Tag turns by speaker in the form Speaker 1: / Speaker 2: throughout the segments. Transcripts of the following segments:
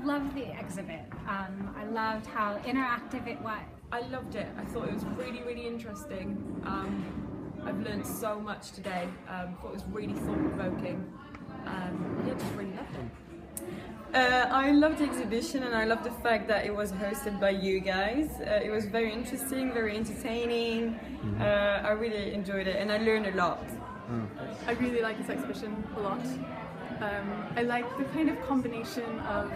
Speaker 1: love the exhibit. I loved how interactive it was.
Speaker 2: I loved it. I thought it was really interesting. I've learned so much today. Thought it was really thought-provoking. Yeah, just really loved it.
Speaker 3: I love the exhibition and I love the fact that it was hosted by you guys. It was very interesting, very entertaining. I really enjoyed it and I learned a lot.
Speaker 4: I really like this exhibition a lot. I like the kind of combination of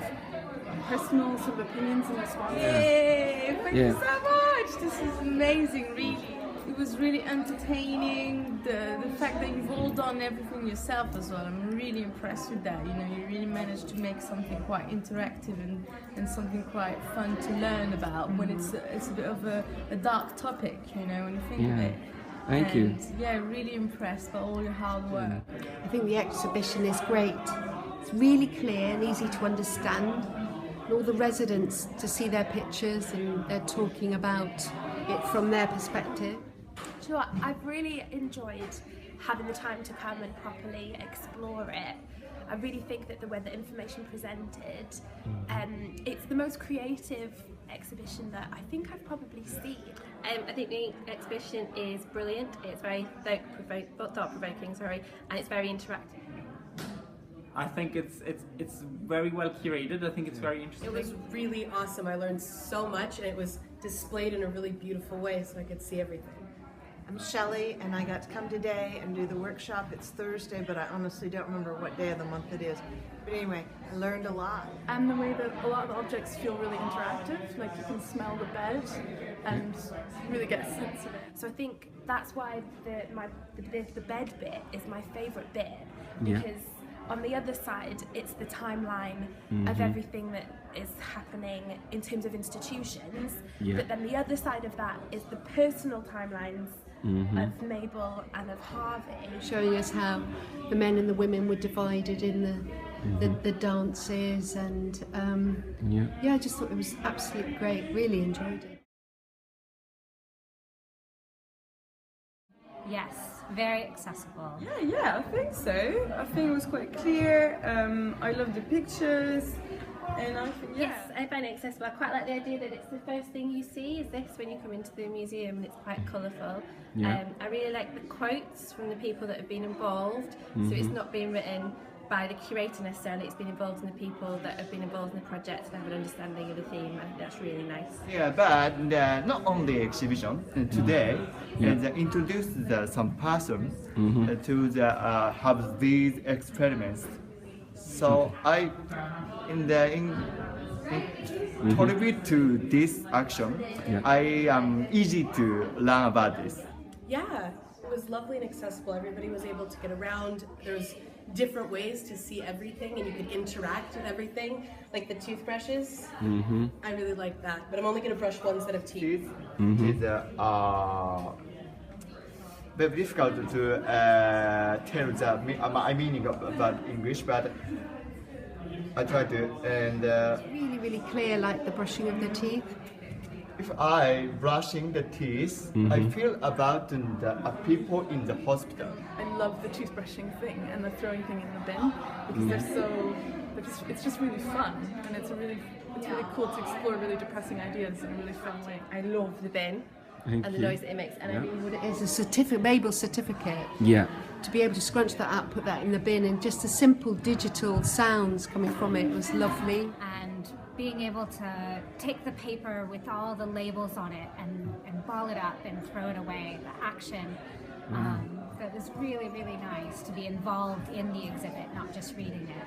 Speaker 4: personal sort of opinions and responses.
Speaker 5: Yay! Thank you so much! This is amazing, really. It was really entertaining. The fact that you've all done everything yourself as well, I'm really impressed with that. You know, you really managed to make something quite interactive and something quite fun to learn about when it's a bit of a dark topic, you know, when you think of it.
Speaker 6: Thank you.
Speaker 5: Yeah, really impressed by all your hard work.
Speaker 7: I think the exhibition is great. It's really clear and easy to understand. And all the residents to see their pictures and they're talking about it from their perspective.
Speaker 8: Do you know what? I've really enjoyed having the time to come and properly explore it. I really think that the way the information presented, it's the most creative exhibition that I think I've probably seen.
Speaker 9: I think the exhibition is brilliant. It's very thought-provoking, and it's very interactive.
Speaker 10: I think it's very well curated. I think it's very interesting.
Speaker 11: It was really awesome. I learned so much, and it was displayed in a really beautiful way, so I could see everything.
Speaker 12: I'm Shelley, and I got to come today and do the workshop. It's Thursday, but I honestly don't remember what day of the month it is. But anyway, I learned a lot.
Speaker 4: And the way that a lot of the objects feel really interactive, like you can smell the bed and really get a sense of it.
Speaker 8: So I think that's why the bed bit is my favourite bit, because on the other side, it's the timeline of everything that is happening in terms of institutions, but then the other side of that is the personal timelines of Mabel and of Harvey.
Speaker 7: Showing us how the men and the women were divided in the dances and I just thought it was absolutely great, really enjoyed it.
Speaker 1: Yes, very accessible.
Speaker 3: Yeah, I think so. I think it was quite clear. I love the pictures. And I think,
Speaker 9: Yes, I find it accessible. I quite like the idea that it's the first thing you see is this when you come into the museum, and it's quite colourful. I really like the quotes from the people that have been involved, so it's not being written by the curator necessarily, it's been involved in the people that have been involved in the project and have an understanding of the theme. I think that's really nice.
Speaker 13: Yeah, but not only exhibition, today they introduced some person to have these experiments. So I contribute to this action. I am easy to learn about this.
Speaker 11: Yeah, it was lovely and accessible. Everybody was able to get around. There's different ways to see everything and you could interact with everything, like the toothbrushes. I really like that, but I'm only going to brush one set of teeth.
Speaker 13: It's very difficult to tell the meaning about English, but I try to. And
Speaker 7: really, really clear, like the brushing of the teeth.
Speaker 13: If I brushing the teeth, I feel about the people in the hospital.
Speaker 4: I love the toothbrushing thing and the throwing thing in the bin because it's just really fun, and it's really cool to explore really depressing ideas in a really fun way.
Speaker 9: I love the bin and the noise that it makes, and I really
Speaker 7: What it is, a certificate, Mabel's certificate. To be able to scrunch that up, put that in the bin, and just the simple digital sounds coming from it was lovely.
Speaker 1: And being able to take the paper with all the labels on it and ball it up and throw it away, the action, that was really, really nice to be involved in the exhibit, not just reading it.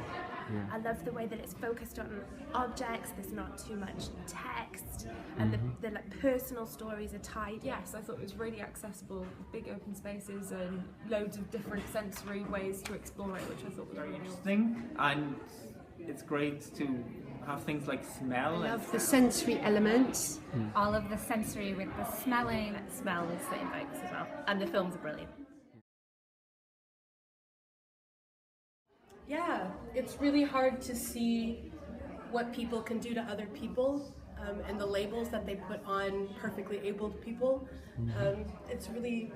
Speaker 8: I love the way that it's focused on objects, there's not too much text, and the like personal stories are tied.
Speaker 2: Yes, I thought it was really accessible, with big open spaces and loads of different sensory ways to explore it, which I thought was very interesting.
Speaker 10: And it's great to have things like smell.
Speaker 7: I love the sensory elements.
Speaker 1: All of the sensory with the smelling.
Speaker 9: Smells that invokes as well, and the films are brilliant.
Speaker 11: Yeah, it's really hard to see what people can do to other people and the labels that they put on perfectly abled people. It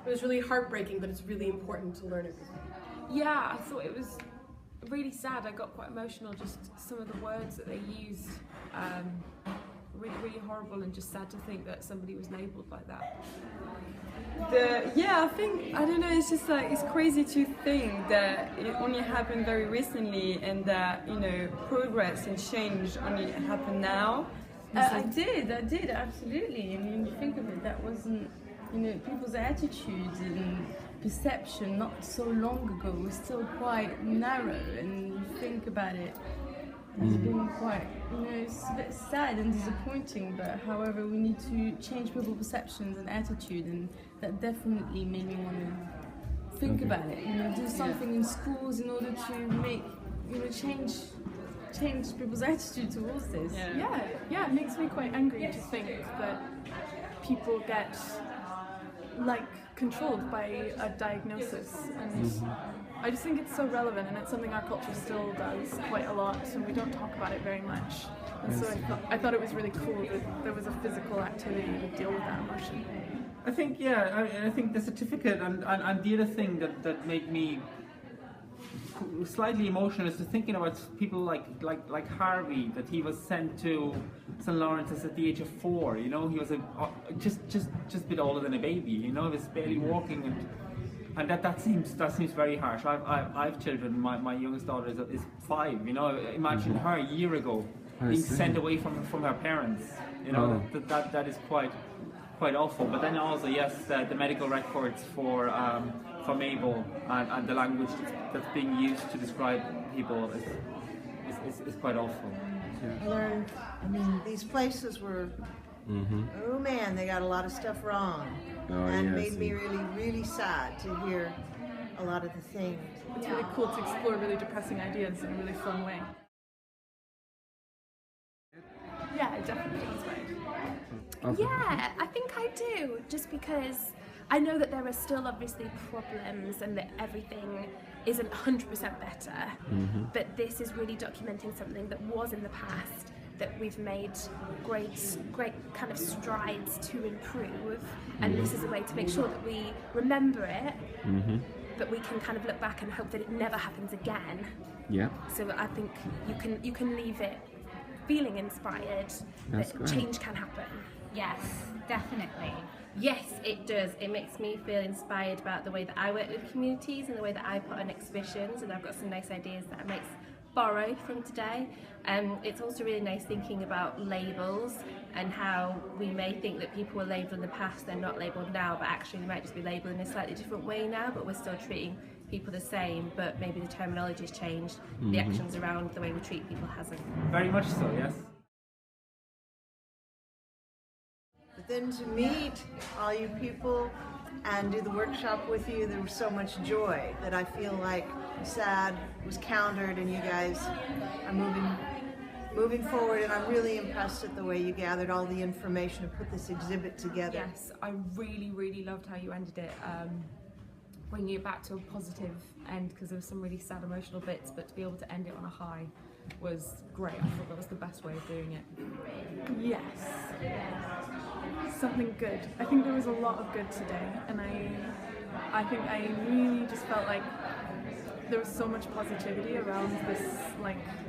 Speaker 11: was really heartbreaking, but it's really important to learn everything.
Speaker 2: Yeah, I thought it was really sad. I got quite emotional. Just some of the words that they used, really, really horrible, and just sad to think that somebody was labelled like that.
Speaker 3: I think, I don't know, it's just like, it's crazy to think that it only happened very recently, and that, you know, progress and change only happen now.
Speaker 5: I did, absolutely. I mean, think of it, that wasn't, you know, people's attitudes and perception not so long ago was still quite narrow, and you think about it, it's been quite, you know, it's a bit sad and disappointing, but however, we need to change people's perceptions and attitude, and that definitely made me want to think about it, you know, do something in schools in order to make, you know, change people's attitude towards this.
Speaker 4: Yeah, it makes me quite angry to think that people get like controlled by a diagnosis, and I just think it's so relevant, and it's something our culture still does quite a lot, and we don't talk about it very much. And so I thought it was really cool that there was a physical activity to deal with that emotion.
Speaker 10: I think, I think the certificate and the other thing that made me slightly emotional is to thinking about people like Harvey, that he was sent to St. Lawrence's at the age of 4. You know, he was just a bit older than a baby. You know, he was barely walking, and that seems very harsh. I've children. My youngest daughter is 5. You know, imagine her a year ago being sent away from her parents. You know, that is quite awful. But then also, yes, the medical records for Mabel and the language that's being used to describe people is quite awful.
Speaker 12: I learned, I mean, these places were, oh man, they got a lot of stuff wrong. And made me really, really sad to hear a lot of the things.
Speaker 4: It's really cool to explore really depressing ideas in a really fun way. Yeah, it definitely inspired.
Speaker 8: Yeah, I think I do, just because I know that there are still obviously problems and that everything isn't 100% better, but this is really documenting something that was in the past, that we've made great kind of strides to improve, and this is a way to make sure that we remember it, but we can kind of look back and hope that it never happens again.
Speaker 6: Yeah.
Speaker 8: So I think you can leave it feeling inspired that change can happen.
Speaker 1: Yes, definitely.
Speaker 9: Yes, it does. It makes me feel inspired about the way that I work with communities and the way that I put on exhibitions, and I've got some nice ideas that I might borrow from today. It's also really nice thinking about labels and how we may think that people were labelled in the past, they're not labelled now, but actually they might just be labelled in a slightly different way now, but we're still treating people the same, but maybe the terminology's changed, the actions around the way we treat people hasn't.
Speaker 10: Very much so, yes.
Speaker 12: But then to meet all you people and do the workshop with you, there was so much joy that I feel like sad was countered, and you guys are moving forward, and I'm really impressed at the way you gathered all the information to put this exhibit together.
Speaker 2: Yes, I really loved how you ended it, bringing it back to a positive end, because there were some really sad emotional bits, but to be able to end it on a high was great. I thought that was the best way of doing it.
Speaker 4: Yes. Something good. I think there was a lot of good today, and I think I really just felt like there was so much positivity around this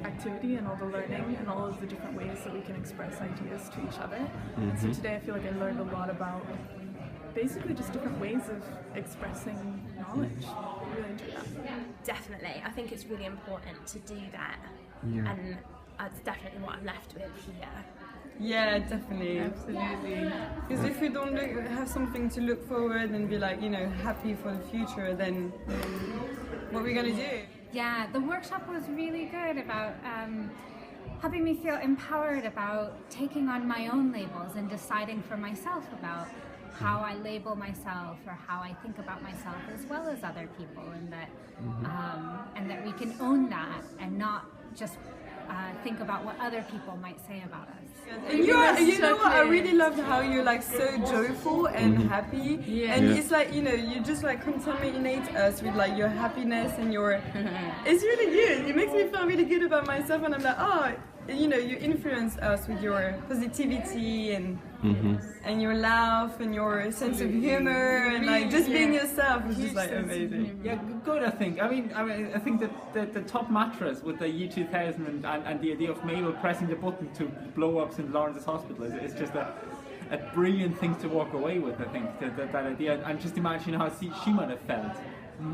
Speaker 4: activity and all the learning and all of the different ways that we can express ideas to each other. And so today I feel like I learned a lot about basically just different ways of expressing knowledge. I really enjoyed that.
Speaker 8: Definitely. I think it's really important to do that.
Speaker 6: Yeah.
Speaker 8: And that's definitely what I'm left with here.
Speaker 3: Yeah, definitely, absolutely. Because if we don't have something to look forward and be like, you know, happy for the future, then what are we gonna do?
Speaker 1: Yeah, the workshop was really good about helping me feel empowered about taking on my own labels and deciding for myself about how I label myself or how I think about myself as well as other people, and that we can own that and not just think about what other people might say about us.
Speaker 3: And you know what, I really loved how you're like so joyful and happy, and it's like, you know, you just like contaminate us with like your happiness and your it's really good. It makes me feel really good about myself, and I'm like, oh, you know, you influence us with your positivity and your laugh and your sense of humor and like just being yourself is just like amazing.
Speaker 10: Yeah, good. I think. I think that the top mattress with the year 2000 and the idea of Mabel pressing the button to blow up St. Lawrence's Hospital is just a brilliant thing to walk away with. I think that idea, and just imagine how she might have felt.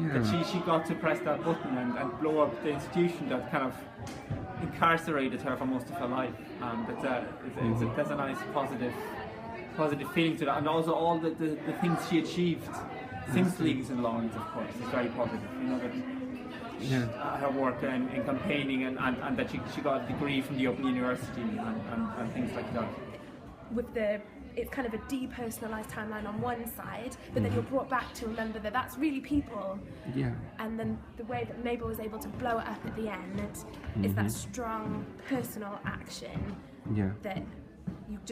Speaker 6: Yeah.
Speaker 10: That she got to press that button and blow up the institution that kind of incarcerated her for most of her life. That's a nice positive feeling to that, and also all the things she achieved since leaving St. Lawrence, of course, is very positive. You know, that her work in campaigning and that she got a degree from the Open University and things like that.
Speaker 8: It's kind of a depersonalized timeline on one side, but then you're brought back to remember that that's really people.
Speaker 6: Yeah.
Speaker 8: And then the way that Mabel was able to blow it up at the end is that strong personal action that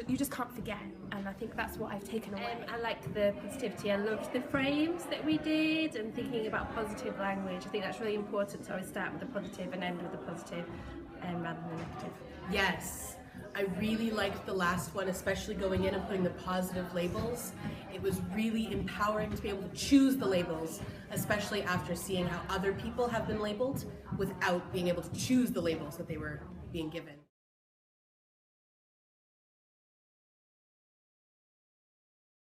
Speaker 8: you just can't forget. And I think that's what I've taken away.
Speaker 9: I liked the positivity. I loved the frames that we did and thinking about positive language. I think that's really important. So I start with the positive and end with the positive rather than the negative.
Speaker 11: Yes. I really liked the last one, especially going in and putting the positive labels. It was really empowering to be able to choose the labels, especially after seeing how other people have been labeled without being able to choose the labels that they were being given.